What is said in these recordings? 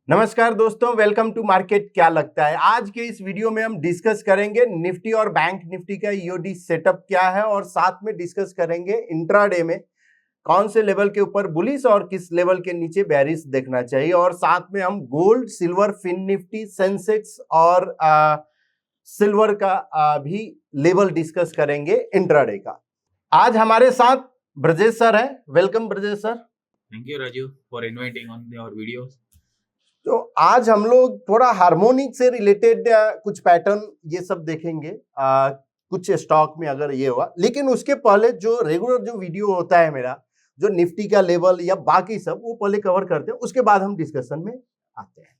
नमस्कार दोस्तों, welcome to market. क्या लगता है आज के इस वीडियो में हम डिस्कस करेंगे निफ्टी और बैंक निफ्टी का ईओडी सेटअप क्या है और साथ में डिस्कस करेंगे इंट्राडे में कौन से लेवल के ऊपर बुलिश और किस लेवल के नीचे बेरिश देखना चाहिए, और साथ में हम gold, silver, FinNifty, Sensex और सिल्वर का भी लेवल डिस्कस करेंगे इंट्राडे का। आज हमारे साथ ब्रजेश सर है। Welcome Brajesh sir. Thank you Raju for inviting on your videos. तो आज हम लोग थोड़ा हार्मोनिक से रिलेटेड कुछ पैटर्न ये सब देखेंगे, कुछ स्टॉक में अगर ये हुआ, लेकिन उसके पहले जो रेगुलर जो वीडियो होता है मेरा, जो निफ्टी का लेवल या बाकी सब, वो पहले कवर करते हैं, उसके बाद हम डिस्कशन में आते हैं।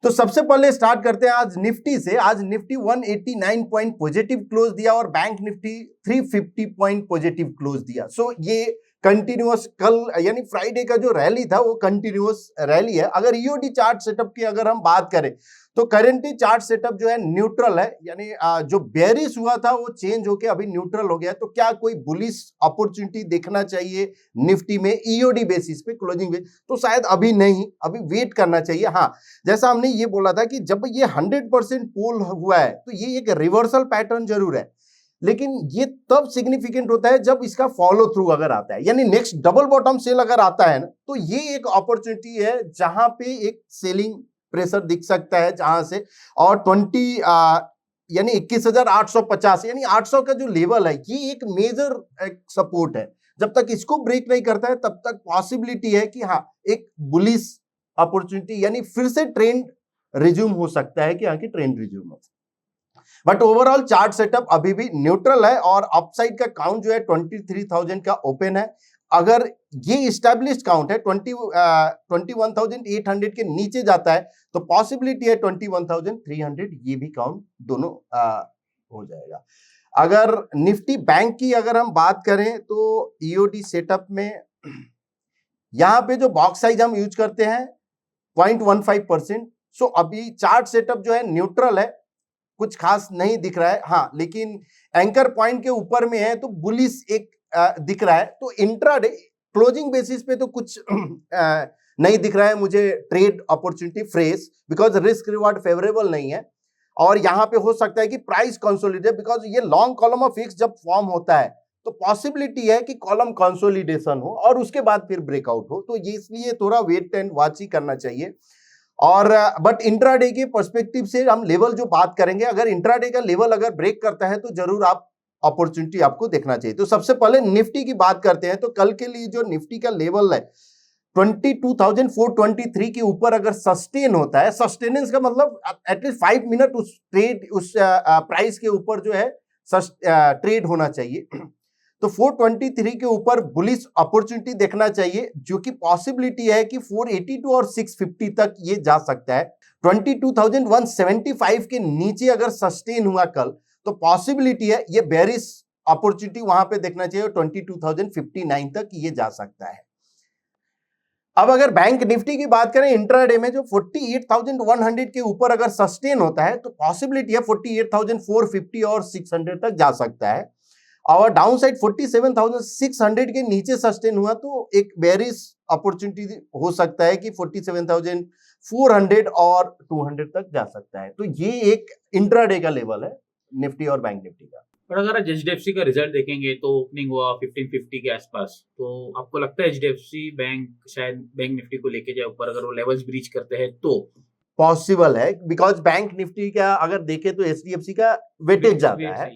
तो सबसे पहले स्टार्ट करते हैं आज निफ्टी से। आज निफ्टी 189 पॉइंट पॉजिटिव क्लोज दिया और bank Nifty 350 point positive close दिया। सो ये कंटिन्यूअस कल यानी फ्राइडे का जो रैली था वो कंटिन्यूअस रैली है। अगर ईओडी चार्ट सेटअप की अगर हम बात करें तो करेंटली चार्ट सेटअप जो है न्यूट्रल है, यानी जो बेरिश हुआ था वो चेंज होके अभी न्यूट्रल हो गया है। तो क्या कोई बुलिश अपॉर्चुनिटी देखना चाहिए निफ्टी में ईओडी बेसिस पे, क्लोजिंग बेसिस? तो शायद अभी नहीं, अभी वेट करना चाहिए। हाँ, जैसा हमने ये बोला था कि जब ये 100% पोल हुआ है तो ये एक रिवर्सल पैटर्न जरूर है, लेकिन ये तब सिग्निफिकेंट होता है जब इसका फॉलो थ्रू अगर आता है, यानी नेक्स्ट डबल बॉटम सेल अगर आता है ना, तो ये एक अपॉर्चुनिटी है जहां पे एक सेलिंग प्रेशर दिख सकता है जहां से, और 20 यानी 21,850 यानी 800 का जो लेवल है ये एक मेजर सपोर्ट है। जब तक इसको ब्रेक नहीं करता है तब तक पॉसिबिलिटी है कि हाँ, एक बुलिश अपॉर्चुनिटी यानी फिर से ट्रेंड रिज्यूम हो सकता है कि हाँ की ट्रेंड रिज्यूम हो। बट ओवरऑल चार्ट सेटअप अभी भी न्यूट्रल है और अपसाइड का काउंट जो है 23,000 का ओपन है। अगर ये स्टैब्लिश्ड काउंट है 21,800 के नीचे जाता है तो पॉसिबिलिटी है 21,300 ये भी काउंट दोनों हो जाएगा। अगर निफ्टी बैंक की अगर हम बात करें तो ईओडी सेटअप में यहां पे जो बॉक्स साइज हम यूज करते हैं 0.15%। सो अभी चार्ट सेटअप जो है न्यूट्रल है, कुछ खास नहीं दिख रहा है। हाँ, लेकिन एंकर पॉइंट के ऊपर में है तो बुलिश एक दिख रहा है। तो इंट्राडे क्लोजिंग बेसिस पे तो कुछ नहीं दिख रहा है मुझे trade opportunity fresh, because risk reward favourable नहीं है। और यहाँ पे हो सकता है कि प्राइस कंसोलिडेट, बिकॉज ये लॉन्ग कॉलम ऑफ फिक्स जब फॉर्म होता है तो पॉसिबिलिटी है कि कॉलम कंसोलिडेशन हो और उसके बाद फिर ब्रेकआउट हो। तो ये इसलिए थोड़ा वेट एंड वॉच ही करना चाहिए। और बट इंट्राडे के पर्सपेक्टिव से हम लेवल जो बात करेंगे, अगर इंट्राडे का लेवल अगर ब्रेक करता है तो जरूर आप अपॉर्चुनिटी आपको देखना चाहिए। तो सबसे पहले निफ्टी की बात करते हैं। तो कल के लिए जो निफ्टी का लेवल है 22,423 के ऊपर अगर सस्टेन होता है, सस्टेनेंस का मतलब एटलीस्ट 5 मिनट उस ट्रेड उस प्राइस के ऊपर जो है ट्रेड होना चाहिए। तो 423 के ऊपर बुलिश अपॉर्चुनिटी देखना चाहिए, जो कि पॉसिबिलिटी है कि 482 और 650 तक ये जा सकता है। 22,175 के नीचे अगर सस्टेन हुआ कल तो पॉसिबिलिटी है ये बेरिश अपॉर्चुनिटी वहां पे देखना चाहिए, 22,059 तक ये जा सकता है। अब अगर बैंक निफ्टी की बात करें इंट्राडे में, जो 48,100 के ऊपर अगर सस्टेन होता है तो पॉसिबिलिटी है 48,450 और 600 तक जा सकता है। और डाउन साइड 47,600 के नीचे सस्टेन हुआ तो एक बेरिश अपॉर्चुनिटी हो सकता है कि 47,400 और 200 तक जा सकता है। तो ये एक इंट्राडे का लेवल है निफ्टी और बैंक निफ्टी का। पर अगर आज एचडीएफसी का रिजल्ट देखेंगे तो ओपनिंग हुआ 1550 के आसपास, तो आपको लगता है एचडीएफसी बैंक शायद बैंक निफ्टी को लेके जाए ऊपर, अगर वो लेवल्स ब्रीच करते हैं तो? पॉसिबल है, बिकॉज बैंक निफ्टी का अगर देखे तो एचडीएफसी का वेटेज ज्यादा है।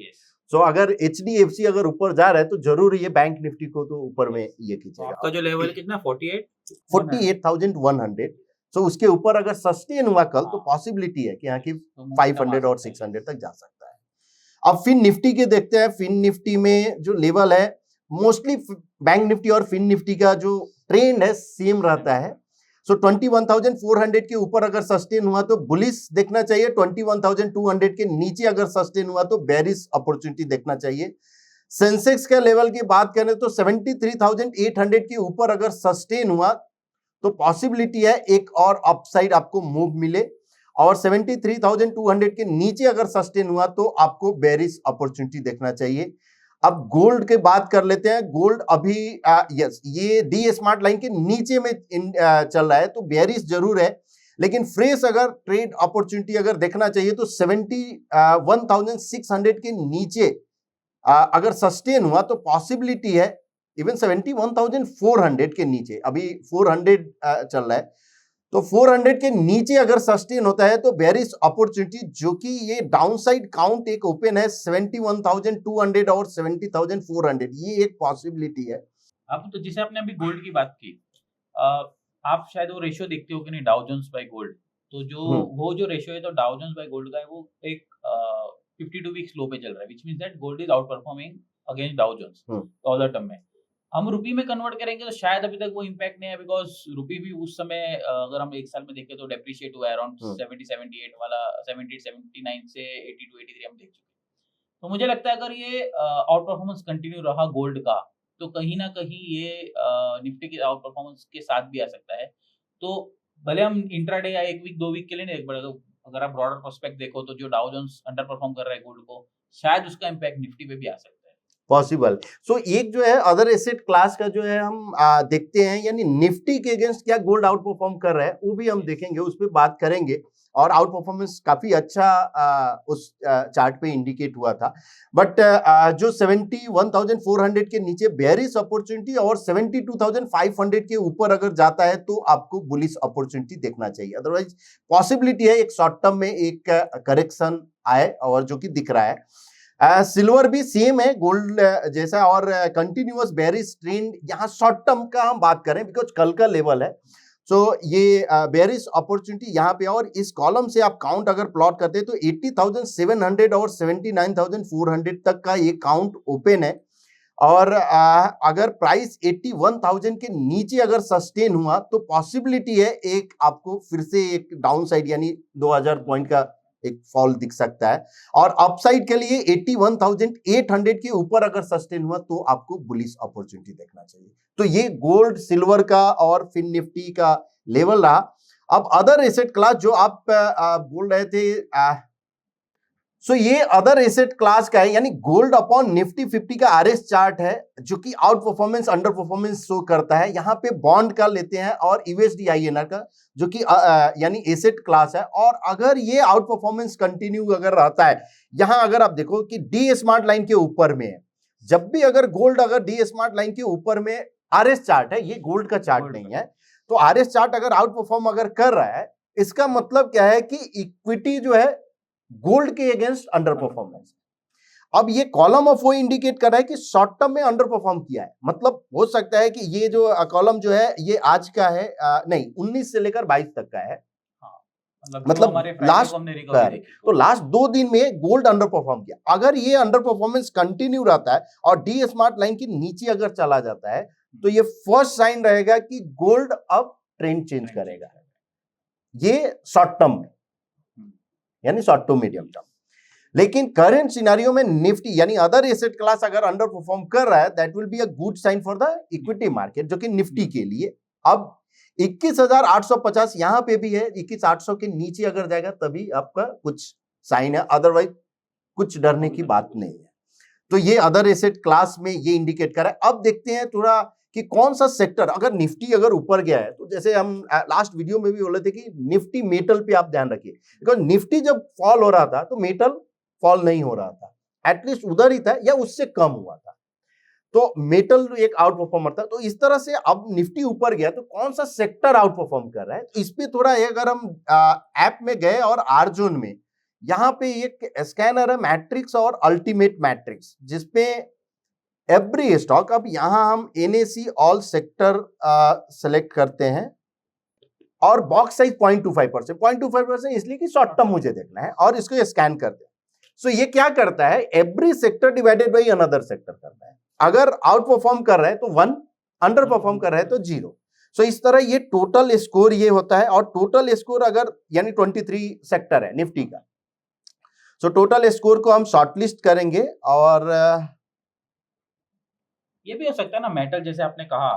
सो अगर एचडीएफसी अगर ऊपर जा रहा है तो जरूर ये बैंक निफ्टी को तो ऊपर में ये खींचेगा। आपका जो लेवल कितना 48,100। सो उसके ऊपर अगर सस्टेन हुआ कल तो पॉसिबिलिटी है कि यहाँ की 500 और 600 तक जा सकता है। अब फिन निफ्टी के देखते हैं। फिन निफ्टी में जो लेवल है, मोस्टली बैंक निफ्टी और फिन निफ्टी का जो ट्रेंड है सेम रहता है। सो 21,400 के ऊपर अगर सस्टेन हुआ तो बुलिश देखना चाहिए, 21,200 के नीचे अगर सस्टेन हुआ तो बेरिश अपॉर्चुनिटी देखना चाहिए। सेंसेक्स का लेवल की बात करें तो 73,800 के ऊपर अगर सस्टेन हुआ तो पॉसिबिलिटी है एक और अपसाइड आपको मूव मिले, और 73,200 के नीचे अगर सस्टेन हुआ तो आपको बेरिश अपॉर्चुनिटी देखना चाहिए। अब गोल्ड के बात कर लेते हैं। गोल्ड अभी यस ये डी स्मार्ट लाइन के नीचे में चल रहा है तो बेरिश जरूर है, लेकिन फ्रेश अगर ट्रेड अपॉर्चुनिटी अगर देखना चाहिए तो 71,600 के नीचे अगर सस्टेन हुआ तो पॉसिबिलिटी है इवन 71,400 के नीचे, अभी 400 चल रहा है, तो 400 के नीचे अगर सस्टेन होता है तो बेरिश अपॉर्चुनिटी, जो कि ये डाउनसाइड काउंट एक ओपन है 71,200 और 70,400, ये एक पॉसिबिलिटी है। अब तो जैसे आपने अभी गोल्ड की बात की, आप शायद वो रेशियो देखते हो कि नहीं, डाउ जोन्स बाय गोल्ड, तो जो रेशियो है तो डाउ जोन्स बाय गोल्ड का है, वो एक 52 वीक्स लो पे चल रहा है, which means that gold is outperforming against Dow Jones dollar term में। हम रुपी में कन्वर्ट करेंगे तो शायद अभी तक वो इम्पैक्ट नहीं है, बिकॉज रुपी भी उस समय अगर हम एक साल में देखें तो डेप्रिशिएट हुआ है अराउंड 70-78 वाला, 78-79 से 82-83 हम देख चुके हैं। तो मुझे लगता है अगर ये आउट परफॉर्मेंस कंटिन्यू रहा गोल्ड का, तो कहीं ना कहीं ये निफ्टी की आउट परफॉर्मेंस के साथ भी आ सकता है। तो भले हम इंट्राडे या एक वीक 2 वीक के लिए नहीं देख पाए, अगर आप ब्रॉडर प्रोस्पेक्ट देखो तो जो डाउ जोन्स अंडर परफॉर्म कर रहा है गोल्ड को, शायद उसका इम्पैक्ट निफ्टी पे भी आ सकता है पॉसिबल। सो एक जो है अदर एसेट क्लास का जो है हम देखते हैं, यानी निफ्टी के अगेंस्ट क्या गोल्ड आउट परफॉर्म कर रहा है, वो भी हम देखेंगे, उस पर बात करेंगे। और आउट परफॉर्मेंस काफी अच्छा उस चार्ट पे इंडिकेट हुआ था। बट जो 71,400 के नीचे बेरिश अपॉर्चुनिटी और 72,500 के ऊपर अगर जाता है तो आपको बुलिश अपॉर्चुनिटी देखना चाहिए। अदरवाइज पॉसिबिलिटी है एक शॉर्ट टर्म में एक करेक्शन आए, और जो कि दिख रहा है। सिल्वर भी सेम है गोल्ड जैसा, और कंटिन्यूअस बेरिश ट्रेंड यहाँ शॉर्ट टर्म का हम बात करें बिकॉज कल का लेवल है। सो ये बेरिश अपॉर्चुनिटी यहाँ पे, और इस कॉलम से आप काउंट अगर प्लॉट करते हैं तो 80,700 और 79,400 तक का ये काउंट ओपन है। और अगर प्राइस 81,000 के नीचे अगर सस्टेन हुआ तो पॉसिबिलिटी है एक आपको फिर से एक डाउन साइड यानी 2,000 पॉइंट का एक फॉल दिख सकता है। और अपसाइड के लिए 81,800 के ऊपर अगर सस्टेन हुआ तो आपको बुलिश अपॉर्चुनिटी देखना चाहिए। तो ये गोल्ड सिल्वर का और फिर निफ्टी का लेवल रहा। अब अदर एसेट क्लास जो आप बोल रहे थे, सो ये अदर एसेट क्लास का है, यानी गोल्ड अपॉन निफ्टी 50 का आरएस चार्ट है, जो कि out performance under performance show करता है। यहाँ पे बॉन्ड का लेते हैं और यूएसडी आईएनआर का, जो कि यानी एसेट क्लास है। और अगर ये आउट परफॉर्मेंस कंटिन्यू अगर रहता है, यहाँ अगर आप देखो कि डी स्मार्ट लाइन के ऊपर में है, जब भी अगर गोल्ड अगर डी स्मार्ट लाइन के ऊपर में आरएस चार्ट है, ये गोल्ड का चार्ट नहीं है, तो आरएस चार्ट अगर आउट परफॉर्म अगर कर रहा है, इसका मतलब क्या है कि इक्विटी जो है गोल्ड के अगेंस्ट अंडर परफॉर्मेंस। अब ये कॉलम ऑफ वो इंडिकेट कर रहा है कि शॉर्ट टर्म में अंडर परफॉर्म किया है। मतलब हो सकता है कि ये जो कॉलम जो है ये आज का है, नहीं 19 से लेकर 22 तक का है, मतलब लास्ट तो लास्ट 2 दिन में गोल्ड अंडर परफॉर्म किया। अगर ये अंडर परफॉर्मेंस कंटिन्यू रहता है और डी स्मार्ट लाइन के नीचे अगर चला जाता है, तो ये फर्स्ट साइन रहेगा कि गोल्ड अब ट्रेंड चेंज करेगा, ये शॉर्ट टर्म में, यानी शॉर्ट टू मीडियम टर्म। लेकिन करंट सिनेरियो में निफ्टी यानी अदर एसेट क्लास अगर अंडर परफॉर्म कर रहा है, that will be a good sign for the equity market, जो कि निफ्टी के लिए। अब 21,850 यहां पे भी है, 21,800 के नीचे अगर जाएगा तभी आपका कुछ साइन है, अदरवाइज कुछ डरने की बात नहीं है। तो ये अदर एसेट क्लास में ये इंडिकेट कर रहा है। अब देखते हैं थोड़ा कि कौन सा सेक्टर, अगर निफ्टी अगर ऊपर गया है, तो जैसे हम लास्ट वीडियो में भी बोले थे कि निफ्टी मेटल पे आप ध्यान रखिए, बिकॉज निफ्टी जब फॉल हो रहा था तो मेटल फॉल नहीं हो रहा था, एटलीस्ट उधर ही था या उससे कम हुआ था, तो मेटल एक आउट परफॉर्मर था। तो इस तरह से अब निफ्टी ऊपर गया तो कौन सा सेक्टर आउट परफॉर्म कर रहा है, तो इस पे थोड़ा अगर हम ऐप में गए और आर जोन में, यहाँ पे एक स्कैनर है मैट्रिक्स और अल्टीमेट मैट्रिक्स, जिसपे एवरी स्टॉक, अब यहां हम NSE ऑल सेक्टर सेलेक्ट करते हैं और बॉक्स साइज 0.25%, 0.25% इसलिए कि शॉर्ट टर्म मुझे देखना है, और इसको स्कैन करते हैं। सो ये क्या करता है, every sector divided by another sector करता है। अगर आउट परफॉर्म कर रहा है तो 1, अंडर परफॉर्म कर रहा है तो 0। सो इस तरह ये टोटल स्कोर ये होता है, और टोटल स्कोर अगर यानी 23 सेक्टर है निफ्टी का, सो टोटल स्कोर को हम शॉर्टलिस्ट करेंगे। और ये भी हो सकता है ना, मेटल जैसे आपने कहा,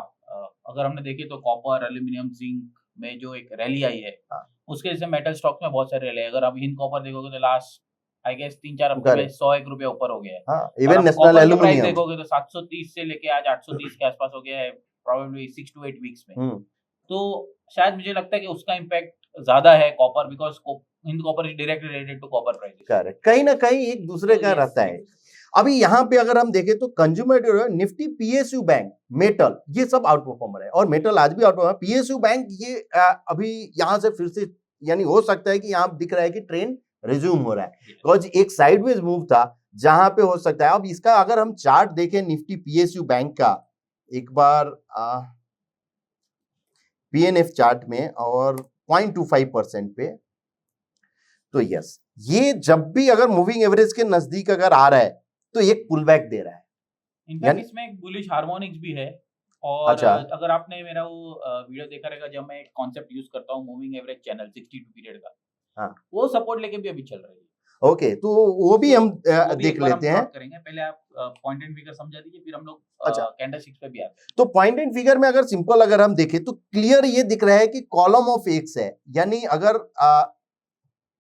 अगर हमने देखे तो कॉपर, एल्यूमिनियम, जिंक में जो एक रैली आई है, उसके जैसे मेटल स्टॉक में बहुत सारे रैली है। अगर आप हिंद कॉपर देखोगे तो लास्ट आई गेस 3-4 हफ्ते में 101 रुपया ऊपर हो गया है। इवन नेशनल एल्यूमिनियम देखोगे तो 730 से लेके आज 830 के आसपास हो गया है, प्रोबेबली 6 to 8 वीक्स में। तो शायद मुझे लगता है कि उसका इम्पैक्ट ज्यादा है copper, because Hind copper is directly related to copper prices. Correct, कहीं ना कहीं एक दूसरे का रहता है। अभी यहाँ पे अगर हम देखें तो consumer durable, Nifty, PSU bank, metal, ये सब आउट परफॉर्मर है और मेटल आज भी आउट परफॉर्मर। पीएसयू बैंक ये अभी यहाँ से फिर से यानी हो सकता है कि यहाँ दिख रहा है कि ट्रेंड रिज्यूम हो रहा है, बिकॉज एक साइडवेज मूव था जहां पे हो सकता है। अब इसका अगर हम चार्ट देखें निफ्टी पीएसयू बैंक का एक बार पीएनएफ चार्ट में और 0.25% पे, तो यस, ये जब भी अगर मूविंग एवरेज के नजदीक अगर आ रहा है तो एक पुल बैक दे रहा है। इनफैक्ट इसमें एक बुलिश हार्मोनिक्स भी है। और अच्छा। अगर आपने मेरा वो वीडियो देखा रहेगा जब मैं एक कॉन्सेप्ट यूज करता हूँ मूविंग एवरेज चैनल 62 पीरियड का, हाँ, वो सपोर्ट लेके भी अभी चल रही है। ओके, तो वो भी हम देख लेते हैं। करेंगे, पहले आप पॉइंट एंड फिगर समझा दीजिए, फिर हम लोग अच्छा, कैंडलस्टिक्स पे भी आते हैं। तो पॉइंट एंड फिगर में अगर सिंपल अगर हम देखें तो क्लियर ये दिख रहा है कि कॉलम ऑफ एक्स है, यानी अगर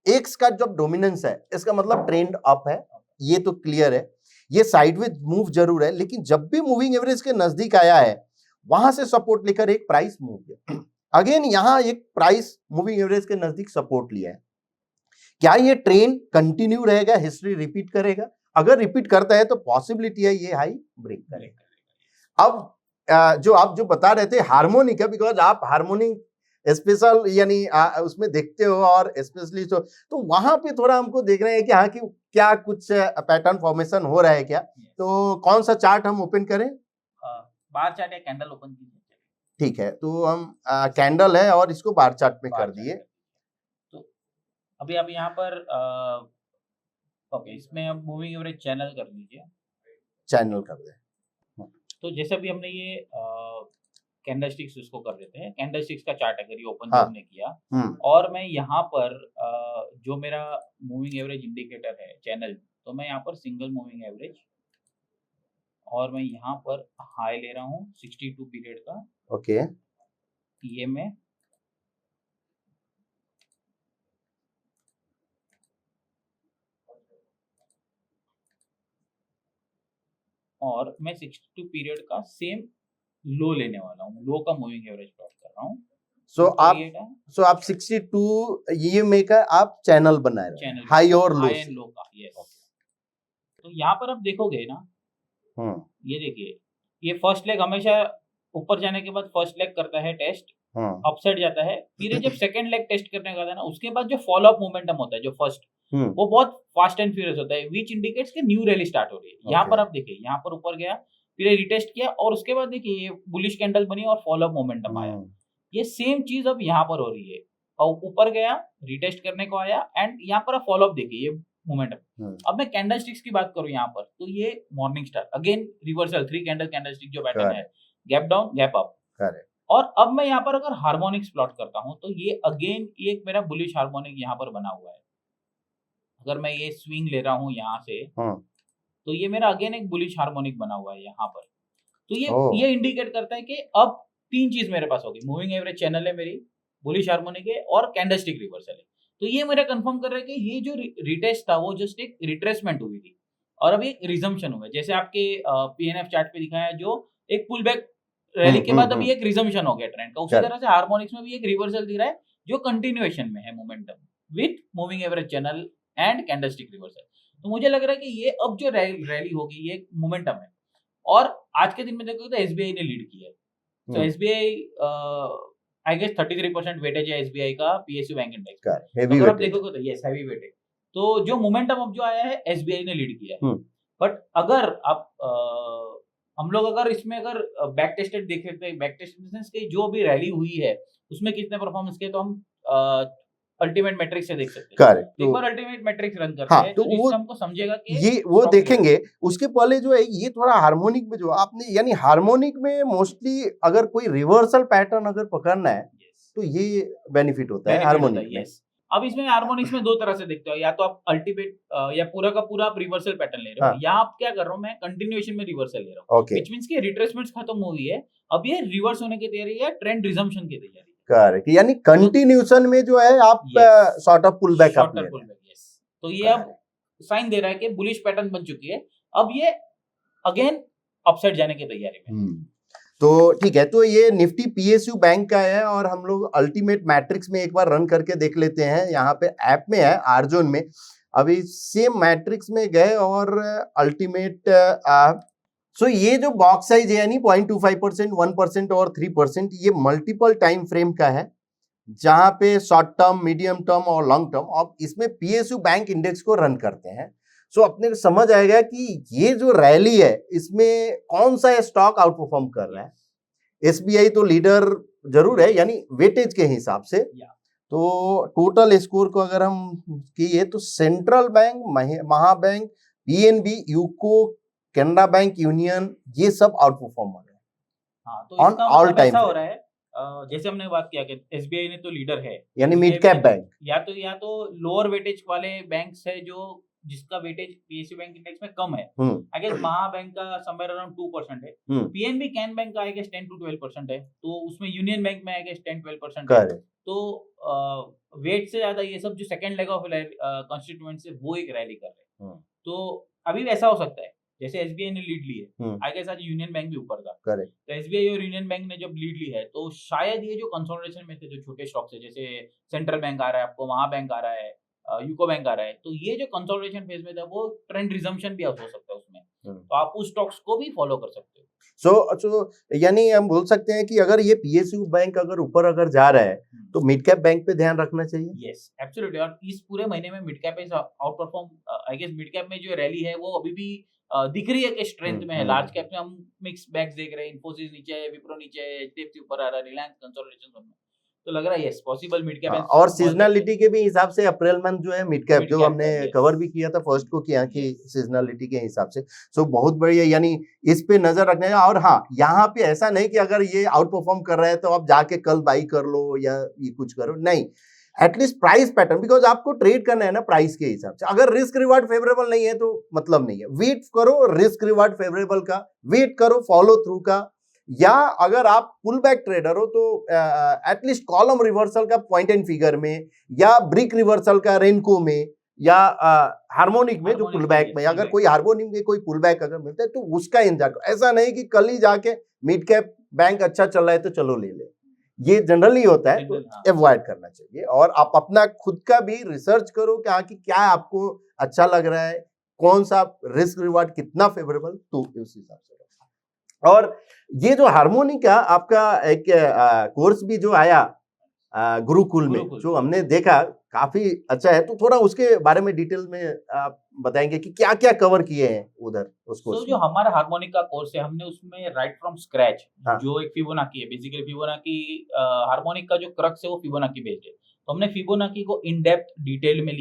एक्स का जब डोमिनेंस है इसका मतलब ट्रेंड अप है, ये तो क्लियर है। ये साइडवेज मूव जरूर है, लेकिन जब भी मूविंग एवरेज के नजदीक आया है वहां से सपोर्ट लेकर एक प्राइस मूव किया। अगेन यहां एक प्राइस मूविंग एवरेज के नजदीक सपोर्ट लिया है। क्या ये ट्रेंड कंटिन्यू रहेगा, हिस्ट्री रिपीट करेगा? अगर रिपीट करता है तो पॉसिबिलिटी है ये हाई ब्रेक करेगा। अब जो आप जो बता रहे थे हार्मोनिक है, बिकॉज आप हार्मोनिक स्पेशल यानी उसमें देखते हो और स्पेशलिस्ट हो, तो वहां पे थोड़ा हमको देख रहे हैं कि हाँ कि क्या कुछ पैटर्न फॉर्मेशन हो रहा है क्या। तो कौन सा चार्ट हम ओपन करें? बार चार्ट या कैंडल ओपन कीजिए। ठीक है, तो हम कैंडल है और इसको बार चार्ट में कर दिए। तो अभी आप यहाँ पर ओके, इसमें अब मूविंग एवरेज चैनल कर लीजिए। चैनल कर दे। तो जैसे भी हमने ये कैंडलस्टिक्स उसको कर देते हैं, कैंडलस्टिक्स का चार्ट अगर ये ओपन हाँ, हमने किया और मैं यहाँ पर जो मेरा मूविंग एवरेज इंडिकेटर है चैनल, तो मैं यहाँ पर सिंगल मूविंग एवरेज और मैं यहाँ पर हाई ले रहा हूँ 62 पीरियड का। ओके, ये मैं और मैं 62 पीरियड का सेम लो लेने वाला हूँ, लो का मूविंग एवरेज प्लॉट कर रहा हूँ। सो आप 62 ये मेकर आप चैनल बना रहे हैं, हाई और लो का। यस, तो यहाँ पर आप देखोगे ना, ये देखिए, ये फर्स्ट लेग हमेशा ऊपर जाने के बाद फर्स्ट लेग करता है टेस्ट, अपसाइड जाता है, फिर जब सेकंड लेग टेस्ट करने का था ना, उसके बाद जो फॉलो अप मोमेंटम होता है जो फर्स्ट, वो बहुत फास्ट एंड फ्यूरियस होता है, व्हिच इंडिकेट्स कि न्यू रैली स्टार्ट हो रही है। यहाँ पर आप देखिए, यहाँ पर ऊपर गया, फिर रिटेस्ट किया और उसके बाद देखिए ये बुलिश कैंडल बनी और फॉलो अप मोमेंटम आया। ये सेम चीज अब यहाँ पर हो रही है, और ऊपर गया, रिटेस्ट करने को आया, एंड यहाँ पर आप फॉलो अप देखिए ये मोमेंटम। अब मैं कैंडलस्टिक्स की बात करूं यहाँ पर, तो ये morning star, again reversal 3 candlestick जो पैटर्न है, गैप डाउन गैप अप। और अब मैं यहाँ पर अगर हार्मोनिक्स प्लॉट करता हूं तो ये अगेन एक मेरा बुलिश हार्मोनिक यहाँ पर बना हुआ है। अगर मैं ये स्विंग ले रहा हूँ यहाँ से, तो ये मेरा अगेन एक बुलिश हार्मोनिक बना हुआ है यहाँ पर। तो ये इंडिकेट करता है कि अब 3 चीज मेरे पास होगी, मूविंग एवरेज चैनल है मेरी, बुलिश हार्मोनिक है और कैंडलस्टिक रिवर्सल है। तो ये मेरा कंफर्म कर रहा है कि ये जो रिटेस्ट था वो जस्ट एक रिट्रेसमेंट हुई थी और अब एक रिजम्पशन हुआ है, जैसे आपके पीएनएफ चार्ट पे दिखाया है, जो एक पुल बैक रैली के बाद अभी एक रिजम्पशन हो गया ट्रेंड का। उसी तरह से हार्मोनिक्स में भी एक रिवर्सल दिख रहा है जो कंटिन्यूएशन में है momentum with moving average channel and candlestick reversal. तो मुझे लग रहा है कि ये अब जो रैली होगी ये मोमेंटम है। और आज के दिन में देखो तो एसबीआई ने लीड किया है। तो एसबीआई आई गेस 33% वेटेज है एसबीआई का पीएसयू बैंक इंडेक्स का। अगर आप देखोगे तो यस हैवी वेटेज, तो जो मोमेंटम अब जो आया है एसबीआई ने लीड किया है। बट अगर आप हम लोग अगर इसमें अगर बैक टेस्टेड देख सकते हैं, बैक टेस्टेड सेंस की जो भी रैली हुई है उसमें कितने परफॉर्मेंस के, तो हम अल्टीमेट मैट्रिक्स से देख सकते हैं। करेक्ट, एक बार अल्टीमेट मैट्रिक्स रन करते हैं तो इससे हमको समझेगा कि ये वो देखेंगे। उसके पहले जो है ये थोड़ा हार्मोनिक में जो आपने, यानी हार्मोनिक में मोस्टली अगर कोई रिवर्सल पैटर्न अगर पकड़ना है तो ये बेनिफिट होता है हार्मोनिक में। अब इसमें हार्मोनिक्स में 2 तरह से देखते हो, या तो आप अल्टीमेट या पूरा का पूरा आप रिवर्सल पैटर्न ले रहे हो, या आप क्या कर रहा हूं, मैं कंटिन्यूएशन में रिवर्सल ले रहा हूं, व्हिच मींस कि रिट्रेसमेंट्स खत्म हो गई है, अब ये रिवर्स होने की तैयारी है, ट्रेंड रिजम्पशन की तैयारी है। करेक्ट, यानी कंटिन्यूएशन में जो है आप सॉर्ट ऑफ पुल बैक आप ले रहे हैं। तो ये अब साइन दे रहा है कि बुलिश पैटर्न बन चुकी है, अब ये अगेन अपसाइड जाने की तैयारी में। तो ठीक है, तो ये निफ्टी पीएसयू बैंक का है और हम लोग अल्टीमेट मैट्रिक्स में एक बार रन करके देख लेते हैं। यहाँ पे ऐप में है आर्जोन में, अभी सेम मैट्रिक्स में गए और अल्टीमेट सो ये जो बॉक्स साइज है यानी 0.25%, 1% और 3%, ये मल्टीपल टाइम फ्रेम का है, जहां पे शॉर्ट टर्म, मीडियम टर्म और लॉन्ग टर्म, और इसमें पीएसयू बैंक इंडेक्स को रन करते हैं। सो अपने को समझ आएगा कि ये जो रैली है इसमें कौन सा स्टॉक आउट परफॉर्म कर रहा है। एसबीआई तो लीडर जरूर है यानी वेटेज के हिसाब से। तो टोटल स्कोर को अगर हम किए तो central bank, Mahabank, PNB, UCO, Canara bank, union, ये सब आउट परफॉर्म हो रहे हैं। हाँ, तो On इसका all मतलब time ऐसा हो frame। रहा है, जैसे हमने बात किया कि एसबीआई ने तो लीडर है, यानी SBI मिड कैप में बैंक, या तो लोअर वेटेज वाले बैंक्स है जो जिसका वेटेज पीएसयू बैंक इंडेक्स में कम है। आई गेस महाबैंक का समवेयर अराउंड 2% है, पीएनबी कैन बैंक का आई गेस 10 to 12% है, तो उसमें यूनियन बैंक में आई गेस 10-12% है। तो वेट से ज्यादा ये सब जो सेकंड लेग ऑफ कॉन्स्टिट्यूएंट्स है वो एक रैली कर रहे हैं। तो अभी ऐसा हो सकता है जैसे एसबीआई ने लीड ली है, आई गेस आज यूनियन बैंक भी ऊपर था, करेक्ट। तो एसबीआई और यूनियन बैंक ने जब लीड ली है तो शायद ये जो कंसोलिडेशन में थे जो छोटे स्टॉक्स है, जैसे सेंट्रल बैंक आ रहा है आपको, महाबैंक आ रहा है, यूको बैंक आ रहा है, तो ये जो कंसोलिडेशन फेज में था वो ट्रेंड रिजम्पशन भी हो सकता है उसमें, तो आप उस स्टॉक्स को भी फॉलो कर सकते हो। सो यानी हम बोल सकते हैं कि अगर ये पीएसयू बैंक अगर ऊपर अगर जा रहा है तो मिड कैप बैंक पे ध्यान रखना चाहिए। यस एब्सोल्युटली, और इस पूरे महीने में mid cap is outperform, I guess mid cap में जो रैली है वो अभी भी दिख रही है कि स्ट्रेंथ में है। लार्ज कैप में हम मिक्स बैग्स देख रहे हैं, इन्फोसिस नीचे है, विप्रो नीचे है, एचडीएफसी ऊपर आ रहा है, रिलायंस कंसोलिडेशन में, तो लग रहा है यस पॉसिबल मिड कैप। और सीजनलिटी के भी हिसाब से अप्रैल मंथ जो है मिड कैप, जो हमने कवर भी किया था फर्स्ट को किया कि सीजनलिटी के हिसाब से, सो बहुत बढ़िया, यानी इस पे नजर रखने का। और हाँ, यहाँ पे ऐसा नहीं कि अगर ये आउट परफॉर्म कर रहा है तो आप जाके कल बाई कर लो या ये कुछ करो, नहीं, एटलीस्ट प्राइस पैटर्न, बिकॉज आपको ट्रेड करना है ना प्राइस के हिसाब से। अगर रिस्क रिवार्ड फेवरेबल नहीं है तो मतलब नहीं है, वेट करो रिस्क रिवार्ड फेवरेबल का, वेट करो फॉलो थ्रू का, या अगर आप पुल बैक ट्रेडर हो तो एटलीस्ट कॉलम रिवर्सल का पॉइंट एंड फिगर में, या ब्रिक रिवर्सल का रेनको में, या हार्मोनिक में जो पुल बैक में, अगर कोई हार्मोनिक में कोई पुल बैक अगर मिलता है तो उसका इंतजार करो। ऐसा नहीं कि कल ही जाके मिड कैप बैंक अच्छा चल रहा है तो चलो ले ले, ये जनरली होता है, तो अवॉइड करना चाहिए। और आप अपना खुद का भी रिसर्च करो कि क्या आपको अच्छा लग रहा है, कौन सा रिस्क रिवार्ड कितना फेवरेबल, तो उस हिसाब से। और ये जो हार्मोनी का आपका एक कोर्स भी जो आया गुरुकुल में, जो हमने देखा काफी अच्छा है, तो थोड़ा उसके बारे में डिटेल में आप बताएंगे कि क्या क्या कवर किए हैं उधर उस कोर्स में। जो हमारा हार्मोनिक का कोर्स है, हमने उसमें राइट फ्रॉम स्क्रैच जो एक फिबोनाकी है, बेसिकली फिबोनाकी हार्मोनिक का जो क्रक्स है वो फिबोनाकी बेस्ड है, तो हमने फिबोनाकी को इन डेप्थ डिटेल में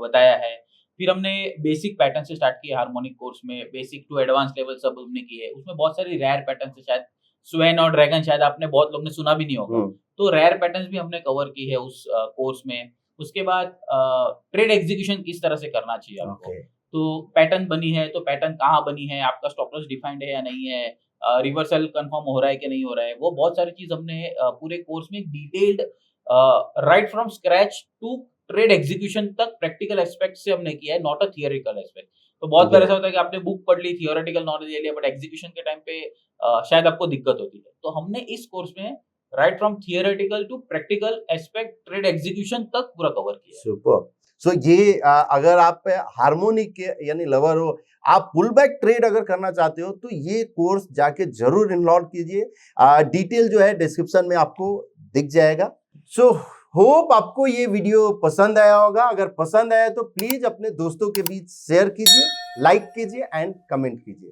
बताया है। फिर हमने बेसिक पैटर्न से स्टार्ट किया हार्मोनिक कोर्स में, बेसिक टू एडवांस लेवल सब हमने किए। उसमें बहुत सारी रेयर पैटर्न से, शायद स्वेन और ड्रैगन शायद आपने बहुत लोग ने सुना भी नहीं होगा, तो रेयर पैटर्न्स भी हमने कवर की है उस कोर्स में। उसके बाद ट्रेड एग्जीक्यूशन किस तरह से करना चाहिए आपको, तो पैटर्न बनी है तो पैटर्न कहाँ बनी है, आपका स्टॉप लॉस डिफाइंड है या नहीं है, रिवर्सल कंफर्म हो रहा है कि नहीं हो रहा है, वो बहुत सारी चीज हमने पूरे कोर्स में detailed right from scratch to trade execution तक प्रैक्टिकल एस्पेक्ट से हमने किया है, नॉट अ थियोरिटिकल एस्पेक्ट। तो बहुत बार ऐसा होता है कि आपने बुक पढ़ ली, थियोरेटिकल नॉलेज ले लिया, बट एग्जीक्यूशन के टाइम पे शायद आपको दिक्कत होती है। तो हमने इस कोर्स में right from theoretical to practical aspect trade execution तक पूरा कवर किया। सुपर। सो ये अगर आप हार्मोनिक के यानी लवर हो, आप पुल बैक ट्रेड अगर करना चाहते हो तो ये कोर्स जाके जरूर इनरोल कीजिए। डिटेल जो है डिस्क्रिप्शन में आपको दिख जाएगा। सो होप आपको ये वीडियो पसंद आया होगा। अगर पसंद आया तो प्लीज अपने दोस्तों के बीच शेयर कीजिए, लाइक कीजिए एंड कमेंट कीजिए।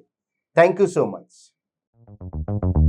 Thank you so much.